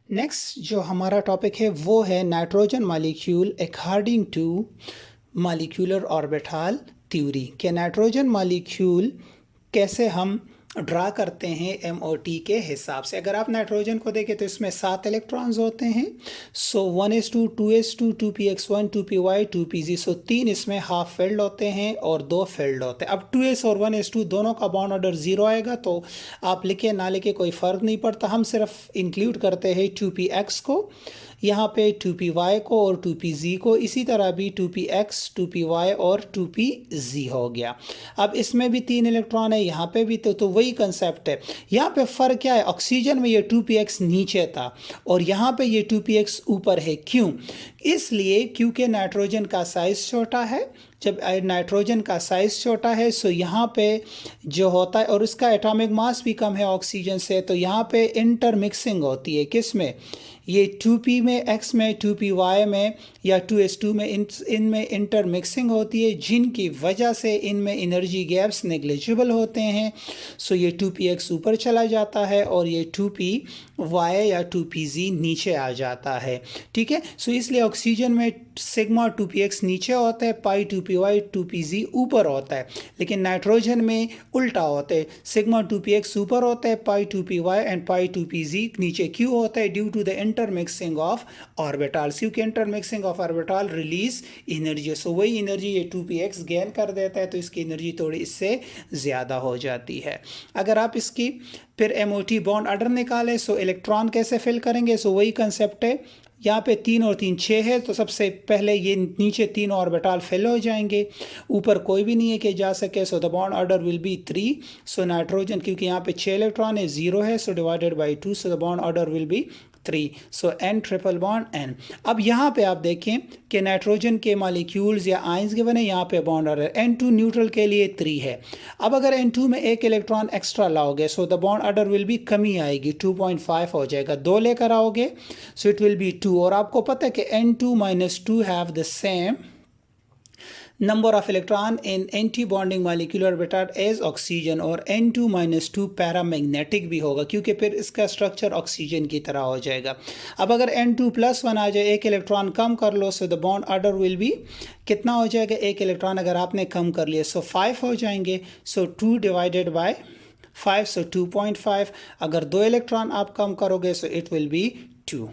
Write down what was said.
Next जो हमारा topic है वो है nitrogen molecule according to molecular orbital theory कि नाइट्रोजन मॉलिक्यूल कैसे हम ड्रा करते हैं MOT के हिसाब से। अगर आप नाइट्रोजन को देखें तो इसमें 7 इलेक्ट्रॉन्स होते हैं। सो 1s2 2s2 2px1 2py 2pz, सो 3 इसमें हाफ फिल्ड होते हैं और 2 फिल्ड होते हैं। अब 2s और 1s2 दोनों का बॉन्ड ऑर्डर 0 आएगा, तो आप लिखे ना लिखे कोई फ़र्क नहीं पड़ता। हम सिर्फ इंक्लूड करते हैं 2px को यहाँ पे, 2py को और 2pz को। इसी तरह भी 2px 2py और 2pz हो गया। अब इसमें भी 3 इलेक्ट्रॉन है, यहाँ पे भी तो वही कंसेप्ट है। यहाँ पे फ़र्क क्या है, ऑक्सीजन में ये 2px नीचे था और यहाँ पे ये 2px ऊपर है। क्यों? इसलिए क्योंकि नाइट्रोजन का साइज़ छोटा है। जब नाइट्रोजन का साइज़ छोटा है सो यहाँ पे जो होता है, और उसका एटॉमिक मास भी कम है ऑक्सीजन से, तो यहाँ पे इंटरमिक्सिंग होती है। किस में? ये 2p में, x में, 2py में या 2s2 में, इनमें इंटरमिक्सिंग होती है, जिनकी वजह से इनमें एनर्जी गैप्स नेग्लिजिबल होते हैं। सो ये 2px ऊपर चला जाता है और ये 2py या 2pz नीचे आ जाता है। ठीक है, सो इसलिए ऑक्सीजन में सिग्मा 2px नीचे होता है, पाई 2py 2pz ऊपर होता है। लेकिन नाइट्रोजन में उल्टा होता है, सिग्मा 2px ऊपर होता है, पाई 2py एंड पाई 2pz नीचे। क्यों होता है? Due to the intermixing of orbitals, क्योंकि intermixing of orbital release energy. So वही एनर्जी ये 2px गेन कर देता है, तो इसकी एनर्जी थोड़ी इससे ज़्यादा हो जाती है। अगर आप इसकी फिर MOT बॉन्ड ऑर्डर निकालें, सो इलेक्ट्रॉन कैसे फिल करेंगे? सो वही कंसेप्ट है। यहाँ पे 3 और 3 6 है, तो सबसे पहले ये नीचे 3 ऑर्बिटल फिल हो जाएंगे, ऊपर कोई भी नहीं है कि जा सके। सो the bond order will B 3। So nitrogen, क्योंकि यहाँ पे 6 इलेक्ट्रॉन है, 0 है, so divided by 2, so the bond order will B 3। So N triple bond N। अब यहाँ पे आप देखें कि नाइट्रोजन के मॉलिक्यूल्स या आयंस गिवन है, यहाँ पे बॉन्ड ऑर्डर N2 न्यूट्रल के लिए 3 है। अब अगर N2 में एक इलेक्ट्रॉन एक्स्ट्रा लाओगे, सो the bond order will B कमी आएगी, 2.5 हो जाएगा। 2 लेकर आओगे सो इट विल बी 2। और आपको पता है कि N2 - 2 have the same number of electron in anti bonding molecular orbital as oxygen, और N2 - 2 पैरामैग्नेटिक भी होगा, क्योंकि फिर इसका स्ट्रक्चर ऑक्सीजन की तरह हो जाएगा। अब अगर N2+1 आ जाए, एक इलेक्ट्रॉन कम कर लो, so the bond order will be कितना हो जाएगा? एक इलेक्ट्रॉन अगर आपने कम कर लिया सो 5 हो जाएंगे। सो 2 डिवाइडेड बाय 5, सो 2.5। अगर 2 इलेक्ट्रॉन आप कम करोगे सो इट विल बी 2।